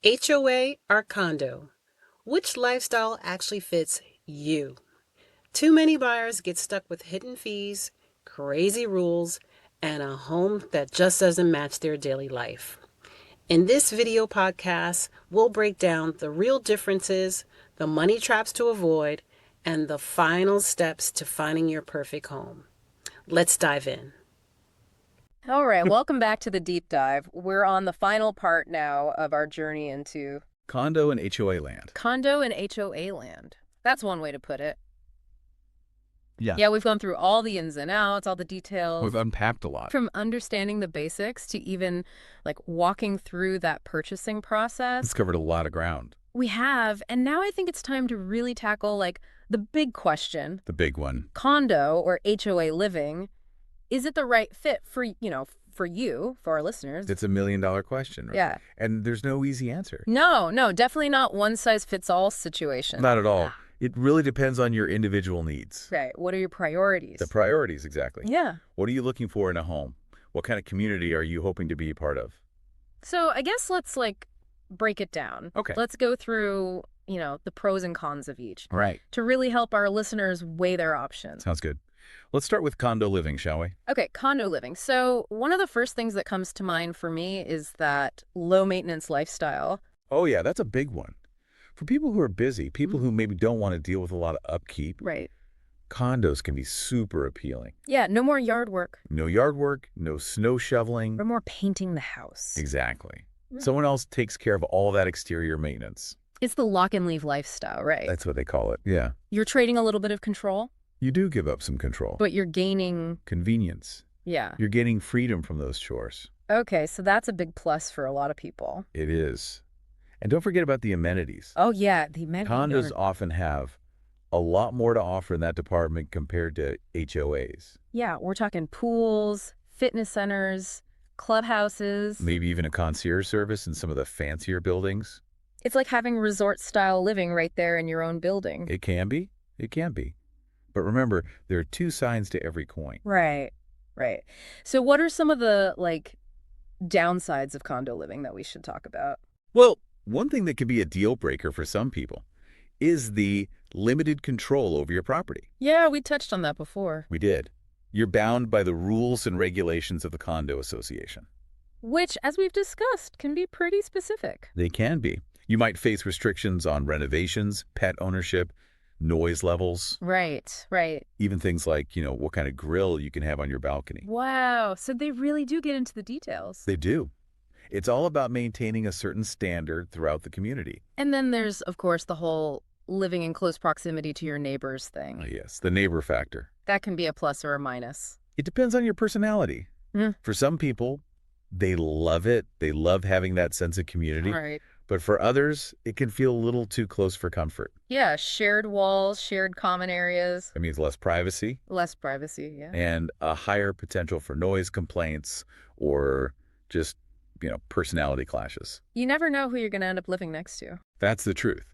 HOA or condo? Which lifestyle actually fits you? Too many buyers get stuck with hidden fees, crazy rules, and a home that just doesn't match their daily life. In this video podcast, we'll break down the real differences, the money traps to avoid, and the final steps to finding your perfect home. Let's dive in. All right, welcome back to the deep dive. We're on the final part now of our journey into Condo and HOA land. condo and HOA land. That's one way to put it. Yeah. Yeah, we've gone through all the ins and outs, all the details. We've unpacked a lot. From understanding the basics to even like walking through that purchasing process. It's covered a lot of ground. We have, and now I think it's time to really tackle like the big question. The big one. Condo or HOA living, is it the right fit for you, for our listeners? It's $1 million question, right? Yeah. And there's no easy answer. No, definitely not one size fits all situation. Not at all. It really depends on your individual needs. Right. What are your priorities? The priorities, exactly. Yeah. What are you looking for in a home? What kind of community are you hoping to be a part of? So I guess let's break it down. Okay. Let's go through, the pros and cons of each. Right. To really help our listeners weigh their options. Sounds good. Let's start with condo living, shall we? Okay, condo living. So one of the first things that comes to mind for me is that low maintenance lifestyle. Oh, yeah, that's a big one. For people who are busy, people who maybe don't want to deal with a lot of upkeep, Right. condos can be super appealing. Yeah, no more yard work. No yard work, no snow shoveling. Or more painting the house. Exactly. Right. Someone else takes care of all that exterior maintenance. It's the lock and leave lifestyle, right? That's what they call it. Yeah. You're trading a little bit of control, You do give up some control. but you're gaining, Convenience. yeah. You're gaining freedom from those chores. Okay, so that's a big plus for a lot of people. It is. And don't forget about the amenities. Oh, yeah, the amenities. Condos often have a lot more to offer in that department compared to HOAs. Yeah, we're talking pools, fitness centers, clubhouses. Maybe even a concierge service in some of the fancier buildings. It's like having resort-style living right there in your own building. It can be. It can be. But remember, there are two sides to every coin. Right. So what are some of the, downsides of condo living that we should talk about? Well, one thing that can be a deal breaker for some people is the limited control over your property. Yeah, we touched on that before. We did. You're bound by the rules and regulations of the condo association. Which, as we've discussed, can be pretty specific. They can be. You might face restrictions on renovations, pet ownership, noise levels, Right. even things like, what kind of grill you can have on your balcony. Wow, so they really do get into the details. They do. It's all about maintaining a certain standard throughout the community. And then there's, of course, the whole living in close proximity to your neighbors thing. Yes, the neighbor factor. That can be a plus or a minus. It depends on your personality. Mm. For some people, they love it. They love having that sense of community. Right. But for others, it can feel a little too close for comfort. Yeah, shared walls, shared common areas. That means less privacy Less privacy, yeah. and a higher potential for noise complaints or just, personality clashes. You never know who you're going to end up living next to. That's the truth.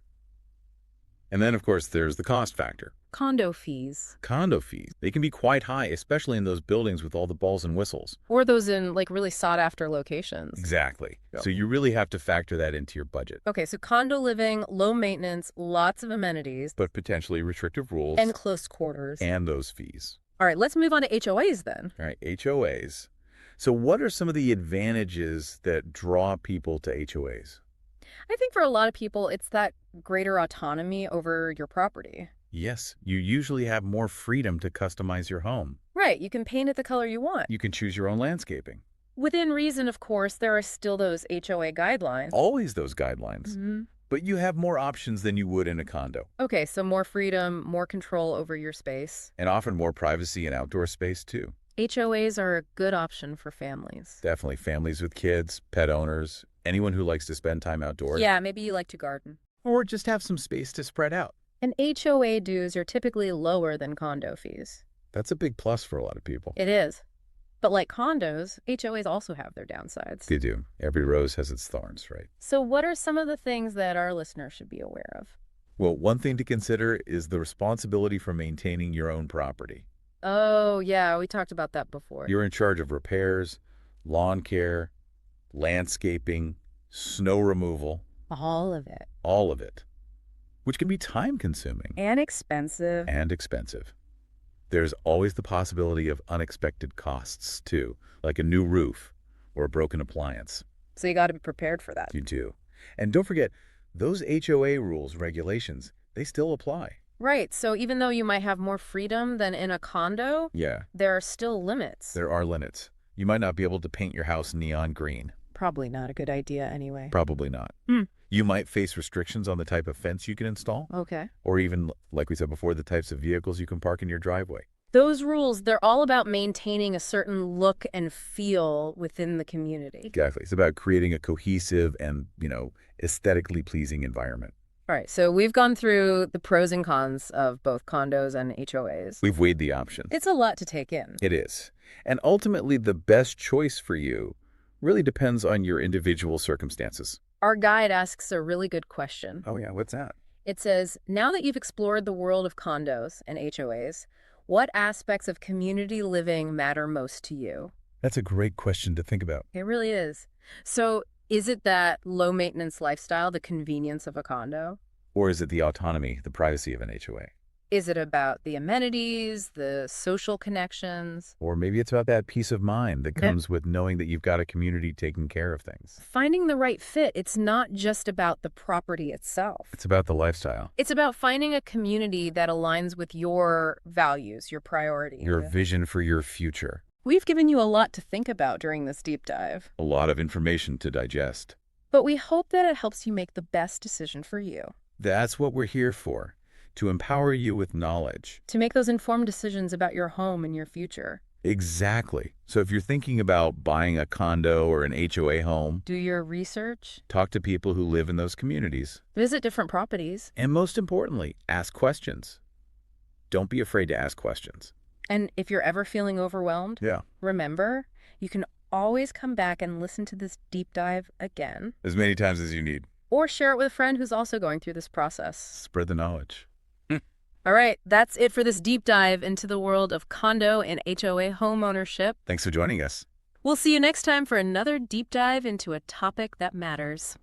And then, of course, there's the cost factor. Condo fees. Condo fees. They can be quite high, especially in those buildings with all the bells and whistles. Or those in really sought after locations. Exactly. Yeah. So you really have to factor that into your budget. Okay, so condo living, low maintenance, lots of amenities. But potentially restrictive rules. And close quarters. And those fees. All right, let's move on to HOAs then. All right, HOAs. So what are some of the advantages that draw people to HOAs? I think for a lot of people, it's that greater autonomy over your property. Yes, you usually have more freedom to customize your home. Right, you can paint it the color you want. You can choose your own landscaping. Within reason, of course, there are still those HOA guidelines. Always those guidelines. Mm-hmm. But you have more options than you would in a condo. Okay, so more freedom, more control over your space. And often more privacy and outdoor space, too. HOAs are a good option for families. Definitely families with kids, pet owners, anyone who likes to spend time outdoors. Yeah, maybe you like to garden. Or just have some space to spread out. And HOA dues are typically lower than condo fees. That's a big plus for a lot of people. It is. But like condos, HOAs also have their downsides. They do. Every rose has its thorns, right? So what are some of the things that our listeners should be aware of? Well, one thing to consider is the responsibility for maintaining your own property. Oh, yeah, we talked about that before. You're in charge of repairs, lawn care, landscaping, snow removal. All of it. All of it, which can be time-consuming And expensive. and expensive. There's always the possibility of unexpected costs, too, like a new roof or a broken appliance. So you got to be prepared for that. You do. And don't forget, those HOA rules, regulations, they still apply. Right. So even though you might have more freedom than in a condo, Yeah, there are still limits. there are limits. You might not be able to paint your house neon green. Probably not a good idea anyway. Probably not. Hmm. You might face restrictions on the type of fence you can install, Okay. or even, like we said before, the types of vehicles you can park in your driveway. Those rules, they're all about maintaining a certain look and feel within the community. Exactly. It's about creating a cohesive and, aesthetically pleasing environment. All right. So we've gone through the pros and cons of both condos and HOAs. We've weighed the options. It's a lot to take in. It is. And ultimately, the best choice for you really depends on your individual circumstances. Our guide asks a really good question. Oh, yeah. What's that? It says, now that you've explored the world of condos and HOAs, what aspects of community living matter most to you? That's a great question to think about. It really is. So is it that low-maintenance lifestyle, the convenience of a condo? Or is it the autonomy, the privacy of an HOA? Is it about the amenities, the social connections? Or maybe it's about that peace of mind that comes with knowing that you've got a community taking care of things. Finding the right fit, it's not just about the property itself. It's about the lifestyle, It's about finding a community that aligns with your values, your priorities. your vision for your future. We've given you a lot to think about during this deep dive, A lot of information to digest. but we hope that it helps you make the best decision for you. That's what we're here for, to empower you with knowledge. To make those informed decisions about your home and your future. Exactly. So if you're thinking about buying a condo or an HOA home, Do your research, talk to people who live in those communities. visit different properties, And most importantly, ask questions. Don't be afraid to ask questions. and if you're ever feeling overwhelmed, Yeah. remember, you can always come back and listen to this deep dive again, As many times as you need. or share it with a friend who's also going through this process. Spread the knowledge. All right, that's it for this deep dive into the world of condo and HOA home ownership. Thanks for joining us. We'll see you next time for another deep dive into a topic that matters.